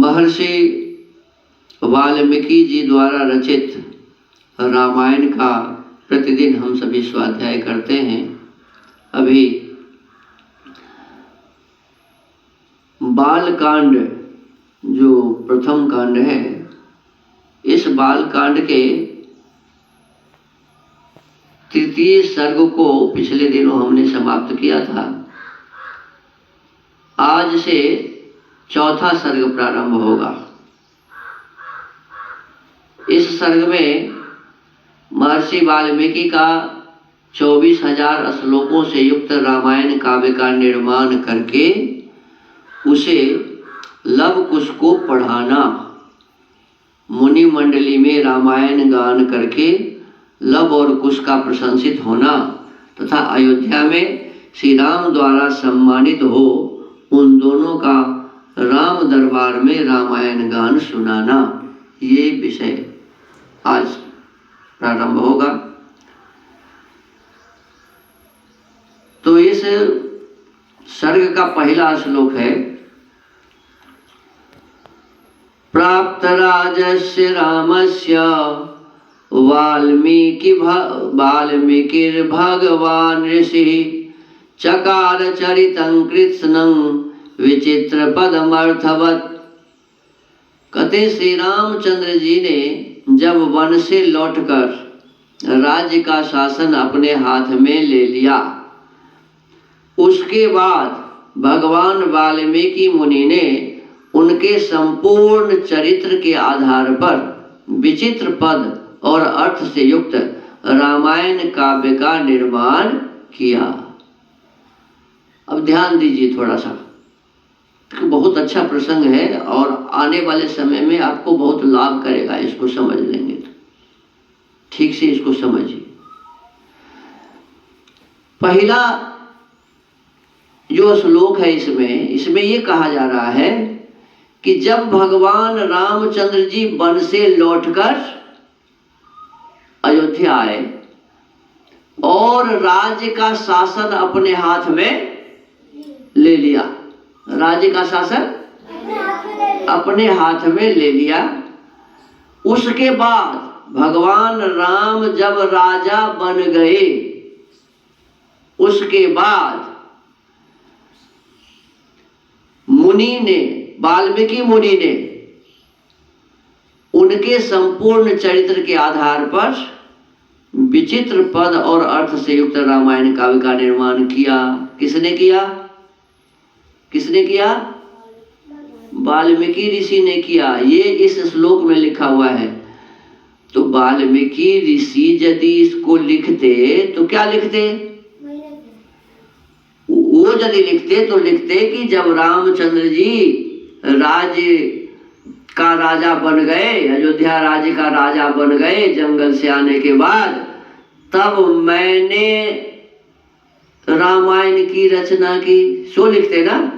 महर्षि वाल्मीकि जी द्वारा रचित रामायण का प्रतिदिन हम सभी स्वाध्याय करते हैं। अभी बालकांड जो प्रथम कांड है, इस बालकांड के तृतीय सर्ग को पिछले दिनों हमने समाप्त किया था। आज से चौथा सर्ग प्रारंभ होगा। इस सर्ग में महर्षि वाल्मीकि का 24,000 श्लोकों से युक्त रामायण काव्य का निर्माण करके उसे लव कुश को पढ़ाना, मुनि मंडली में रामायण गान करके लव और कुश का प्रशंसित होना तथा अयोध्या में श्री राम द्वारा सम्मानित हो उन दोनों का राम दरबार में रामायण गान सुनाना, ये विषय आज प्रारंभ होगा। तो इस सर्ग का पहला श्लोक है, प्राप्त राजस्य रामस्य वाल्मीकिर्भगवान् ऋषिः चकार चरितं कृत्स्नं विचित्र पदमर्थवत्। कहते श्री रामचंद्र जी ने जब वन से लौटकर राज्य का शासन अपने हाथ में ले लिया, उसके बाद भगवान वाल्मीकि मुनि ने उनके संपूर्ण चरित्र के आधार पर विचित्र पद और अर्थ से युक्त रामायण काव्य का निर्माण किया। अब ध्यान दीजिए थोड़ा सा, बहुत अच्छा प्रसंग है और आने वाले समय में आपको बहुत लाभ करेगा। इसको समझ लेंगे तो ठीक से इसको समझिए। पहला जो श्लोक है इसमें ये कहा जा रहा है कि जब भगवान रामचंद्र जी वन से लौटकर अयोध्या आए और राज्य का शासन अपने हाथ में ले लिया, राज्य का शासन अपने हाथ में ले लिया, उसके बाद भगवान राम जब राजा बन गए, उसके बाद मुनि ने, वाल्मीकि मुनि ने उनके संपूर्ण चरित्र के आधार पर विचित्र पद और अर्थ से युक्त रामायण काव्य का निर्माण किया। किसने किया? किसने किया? वाल्मीकि ऋषि ने किया। ये इस श्लोक में लिखा हुआ है। तो वाल्मीकि ऋषि यदि इसको लिखते तो क्या लिखते? वो यदि लिखते तो लिखते कि जब रामचंद्र जी राज्य का राजा बन गए, अयोध्या राज्य का राजा बन गए जंगल से आने के बाद, तब मैंने रामायण की रचना की, सो लिखते ना।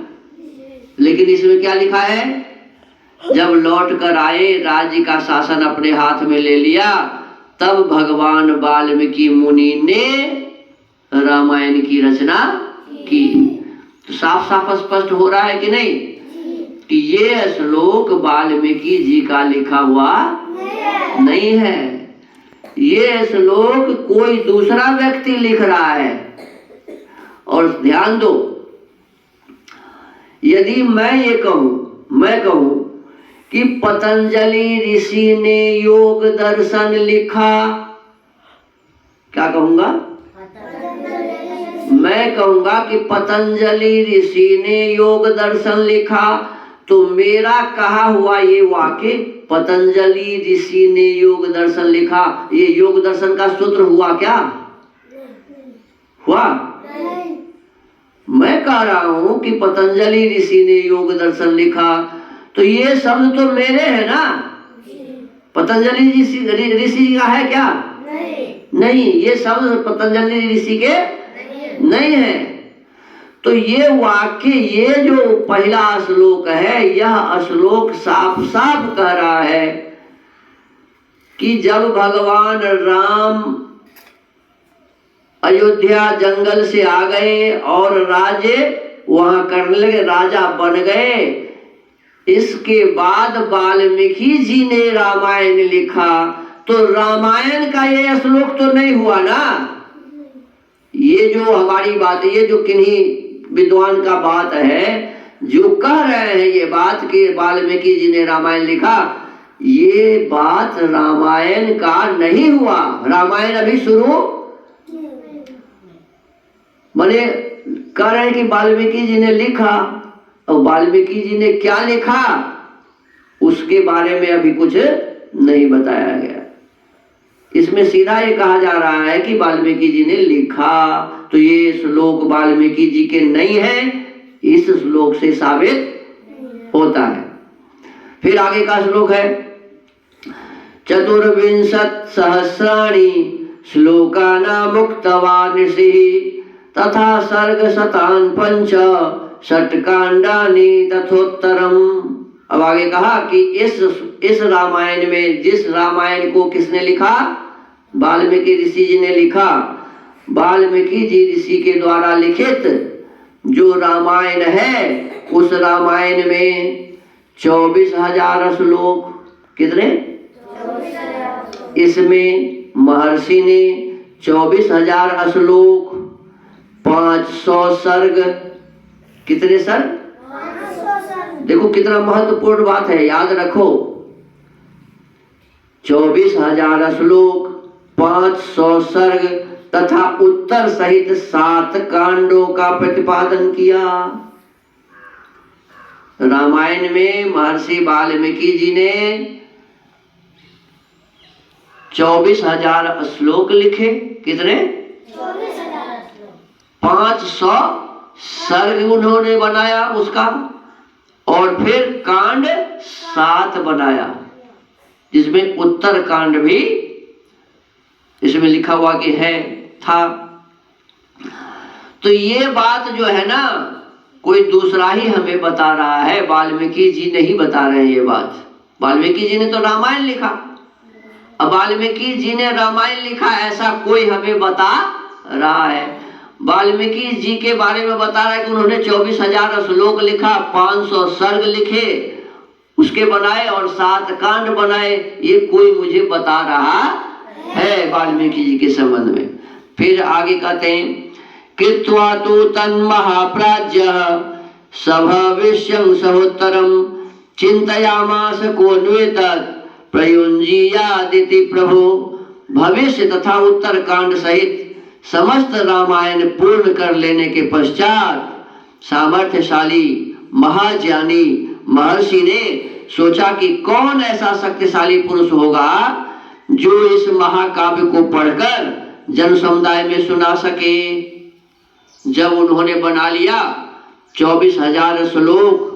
लेकिन इसमें क्या लिखा है? जब लौट कर आए, राज्य का शासन अपने हाथ में ले लिया, तब भगवान वाल्मीकि मुनि ने रामायण की रचना की। तो साफ साफ स्पष्ट हो रहा है कि नहीं कि ये श्लोक वाल्मीकि जी का लिखा हुआ नहीं है। ये श्लोक कोई दूसरा व्यक्ति लिख रहा है। और ध्यान दो, यदि मैं कहूं कि पतंजलि ऋषि ने योग दर्शन लिखा, क्या कहूंगा? मैं कहूंगा कि पतंजलि ऋषि ने योग दर्शन लिखा, तो मेरा कहा हुआ ये वाक्य पतंजलि ऋषि ने योग दर्शन लिखा, ये योग दर्शन का सूत्र हुआ क्या? हुआ? मैं कह रहा हूं कि पतंजलि ऋषि ने योग दर्शन लिखा, तो ये शब्द तो मेरे है ना। पतंजलि ऋषि का है क्या? नहीं, ये शब्द पतंजलि ऋषि के नहीं है। तो ये वाक्य, ये जो पहला श्लोक है, यह श्लोक साफ साफ कह रहा है कि जब भगवान राम अयोध्या जंगल से आ गए और राज्य वहां करने लगे, राजा बन गए, इसके बाद वाल्मीकि जी ने रामायण लिखा, तो रामायण का ये श्लोक तो नहीं हुआ ना। ये जो हमारी बात, ये जो किन्हीं विद्वान का बात है, जो कह रहे हैं ये बात कि वाल्मीकि जी ने रामायण लिखा, ये बात रामायण का नहीं हुआ। रामायण अभी शुरू, माने कह रहे हैं कि वाल्मीकि जी ने लिखा, और वाल्मीकि जी ने क्या लिखा उसके बारे में अभी कुछ नहीं बताया गया। इसमें सीधा ये कहा जा रहा है कि वाल्मीकि जी ने लिखा, तो ये श्लोक वाल्मीकि जी के नहीं है, इस श्लोक से साबित होता है। फिर आगे का श्लोक है, चतुर्विंशत सहस्राणि श्लोकानां मुक्तवान् ऋषिः तथा सर्ग शतान् पंच षट्कांडानि तथोत्तरम। अब आगे कहा कि इस रामायण में, जिस रामायण को किसने लिखा, वाल्मीकि ऋषि जी ने लिखा। वाल्मीकि जी ऋषि के द्वारा लिखित जो रामायण है, उस रामायण में 24,000 श्लोक, कितने? इसमें महर्षि ने 24,000 श्लोक, 500 सर्ग, कितने सर्ग? देखो कितना महत्वपूर्ण बात है, याद रखो। 24,000 श्लोक, 500 सर्ग तथा उत्तर सहित 7 कांडों का प्रतिपादन किया। रामायण में महर्षि वाल्मीकि जी ने 24,000 श्लोक लिखे। कितने? 500 सर्ग उन्होंने बनाया उसका, और फिर कांड 7 बनाया, जिसमें उत्तर कांड भी इसमें लिखा हुआ कि है, था। तो ये बात जो है ना, कोई दूसरा ही हमें बता रहा है, वाल्मीकि जी नहीं बता रहे हैं ये बात। वाल्मीकि जी ने तो रामायण लिखा। अब वाल्मीकि जी ने रामायण लिखा ऐसा कोई हमें बता रहा है। वाल्मीकि जी के बारे में बता रहा है कि उन्होंने 24,000 श्लोक लिखा, 500 सर्ग लिखे, उसके बनाए, और 7 कांड बनाए। ये कोई मुझे बता रहा है वाल्मीकि जी के संबंध में। फिर आगे कहते हैं, कृत्वा तु तन्महाप्राज्यः सभविष्यं सहोत्तरं चिन्तयामास कोऽन्वेतत् प्रयुञ्जीयादिति प्रभो। भविष्य तथा उत्तर कांड सहित समस्त रामायण पूर्ण कर लेने के पश्चात सामर्थ्यशाली महाज्ञानी महर्षि ने सोचा कि कौन ऐसा शक्तिशाली पुरुष होगा जो इस महाकाव्य को पढ़कर जन समुदाय में सुना सके। जब उन्होंने बना लिया 24,000 श्लोक,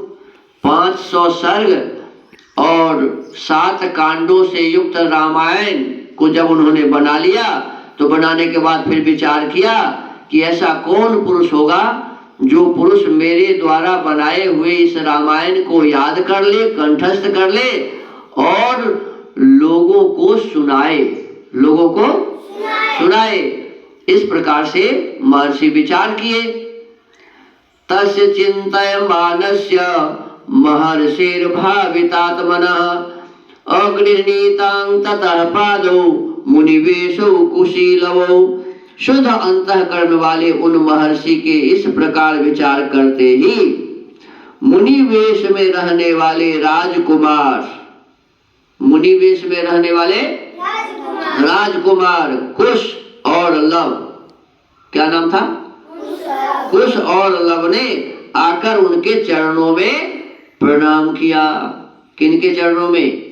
500 सर्ग और 7 कांडों से युक्त रामायण को जब उन्होंने बना लिया, तो बनाने के बाद फिर विचार किया कि ऐसा कौन पुरुष होगा जो पुरुष मेरे द्वारा बनाए हुए इस रामायण को याद कर ले, कंठस्थ कर ले और लोगों को सुनाए, लोगों को सुनाए। इस प्रकार से महर्षि विचार किए। तस्य चिन्तयमानस्य महर्षिर्भावितात्मनः अगृह्णीतां ततः पादौ मुनिवेशौ कुशीलवौ। शुद्ध अंतःकरण वाले उन महर्षि के इस प्रकार विचार करते ही मुनिवेश में रहने वाले राजकुमार, मुनिवेश में रहने वाले राजकुमार कुश और लव, क्या नाम था? कुश और लव ने आकर उनके चरणों में प्रणाम किया। किनके चरणों में?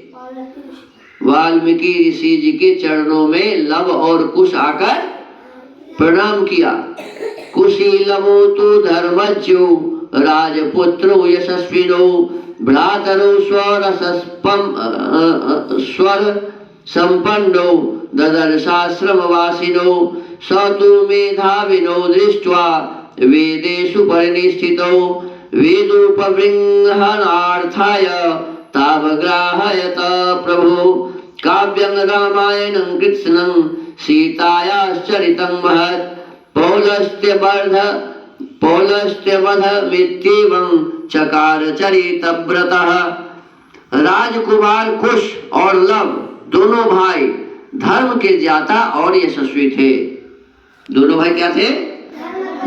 वाल्मीकि ऋषि जी के चरणों में लव और कुश आकर प्रणाम किया। कुशीलवो तो धर्मज्ञो राजपुत्रो यशस्विनो भ्रातरो स्वर संपन्नो ददर्शाश्रम वासिनो स तु मेधाविनो दृष्ट्वा वेदेषु परिनिष्ठितो वेदोपबृंहणार्थाय तावग्राहयत प्रभो। काव्यं रामायणं कृत्स्नं सीतायाश्चरितं महत् पौलस्त्यवध मित्येवं चकार चरितव्रतः। राजकुमार कुश और लव दोनों भाई धर्म के ज्ञाता और यशस्वी थे। दोनों भाई क्या थे?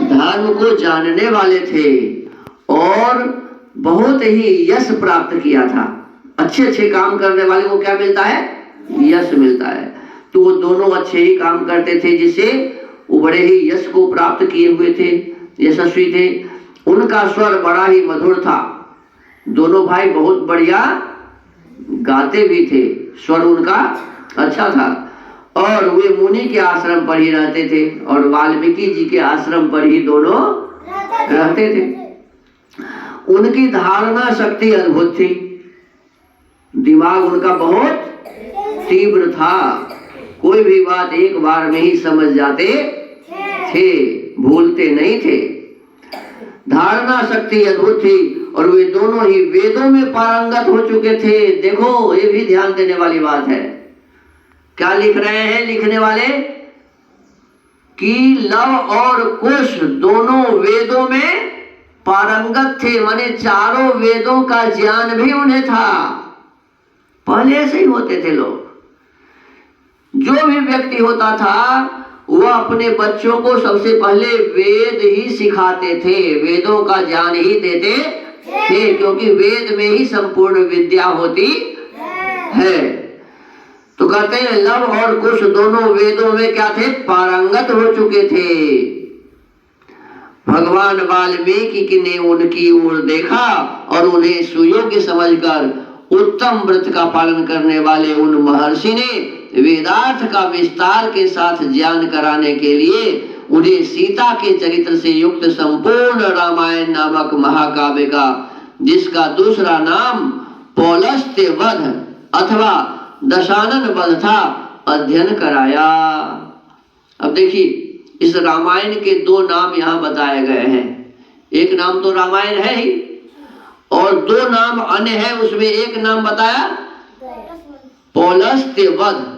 धर्म को जानने वाले थे और बहुत ही यश प्राप्त किया था। अच्छे अच्छे काम करने वाले को क्या मिलता है? यश मिलता है। तो वो दोनों अच्छे ही काम करते थे जिससे वो बड़े ही यश को प्राप्त किए हुए थे, यशस्वी थे। उनका स्वर बड़ा ही मधुर था। दोनों भाई बहुत बढ़िया गाते भी थे, स्वर उनका अच्छा था। और वे मुनि के आश्रम पर ही रहते थे और वाल्मीकि जी के आश्रम पर ही दोनों रहते थे। उनकी धारणा शक्ति अद्भुत थी। दिमाग उनका बहुत तीव्र था। कोई भी बात एक बार में ही समझ जाते थे, भूलते नहीं थे। धारणा शक्ति अद्भुत थी और वे दोनों ही वेदों में पारंगत हो चुके थे। देखो, ये भी ध्यान देने वाली बात है। क्या लिख रहे हैं लिखने वाले कि लव और कुश दोनों वेदों में पारंगत थे, माने चारों वेदों का ज्ञान भी उन्हें था। पहले से ही होते थे लोग। जो भी व्यक्ति होता था वह अपने बच्चों को सबसे पहले वेद ही सिखाते थे, वेदों का ज्ञान ही देते थे, क्योंकि वेद में ही संपूर्ण विद्या होती है। तो कहते हैं लव और कुश दोनों वेदों में क्या थे? पारंगत हो चुके थे। भगवान वाल्मीकि ने उनकी ओर देखा और उन्हें सुयोग्य समझकर उत्तम व्रत का पालन करने वाले उन महर्षि ने वेदार्थ का विस्तार के साथ ज्ञान कराने के लिए उन्हें सीता के चरित्र से युक्त संपूर्ण रामायण नामक महाकाव्य का, जिसका दूसरा नाम पौलस्त्य वध अथवा दशानन वध था, अध्ययन कराया। अब देखिए, इस रामायण के दो नाम यहाँ बताए गए हैं। एक नाम तो रामायण है ही और दो नाम अन्य है। उसमें एक नाम बताया पौलस्त्य वध।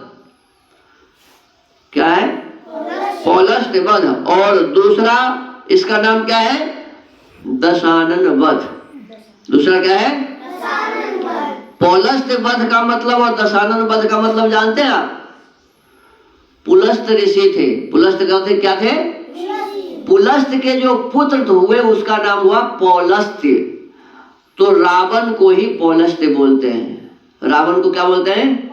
क्या है? पौलस्त्य वध। और दूसरा इसका नाम क्या है? दशानन वध। दूसरा क्या है? पौलस्त्य वध का मतलब और दशानन वध का मतलब जानते हैं आप? पुलस्त ऋषि थे। पुलस्त क्या थे? पुलस्त के जो पुत्र हुए उसका नाम हुआ पौलस्त्य। तो रावण को ही पौलस्त्य बोलते हैं। रावण को क्या बोलते हैं?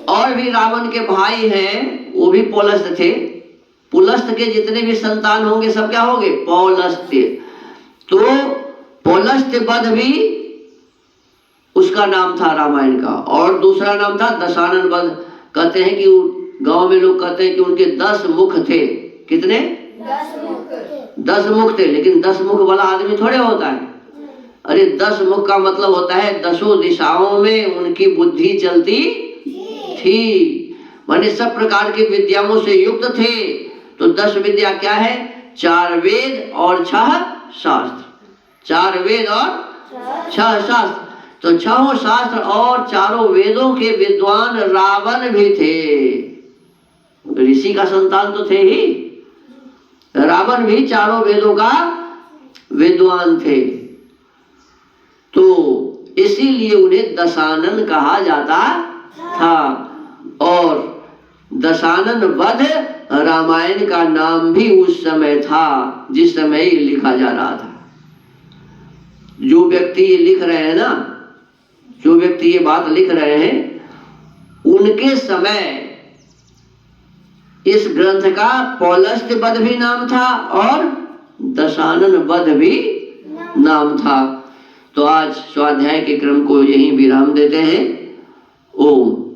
और भी रावण के भाई हैं, वो भी पौलस्त्य थे। पुलस्त के जितने भी संतान होंगे सब क्या होंगे? पौलस्त्य। तो पौलस्त्य वध भी उसका नाम था रामायण का। और दूसरा नाम था दशानन वध। कहते हैं कि गांव में लोग कहते हैं कि उनके 10 मुख थे। कितने? 10 मुख थे। लेकिन 10 मुख वाला आदमी थोड़े होता है। अरे 10 मुख का मतलब होता है 10 दिशाओं में उनकी बुद्धि चलती थी, माने सब प्रकार की विद्याओं से युक्त थे। तो 10 विद्या क्या है? 4 वेद और 6 शास्त्र। 4 वेद और 6 शास्त्र। तो 6 शास्त्र और 4 वेदों के विद्वान रावण भी थे। ऋषि का संतान तो थे ही। रावण भी 4 वेदों का विद्वान थे। तो इसीलिए उन्हें दशानन कहा जाता था। और दशानन वध रामायण का नाम भी उस समय था जिस समय ये लिखा जा रहा था। जो व्यक्ति ये लिख रहे हैं ना, जो व्यक्ति ये बात लिख रहे हैं, उनके समय इस ग्रंथ का पौलस्त्य वध भी नाम था और दशानन वध भी नाम था। तो आज स्वाध्याय के क्रम को यहीं विराम देते हैं। ओम।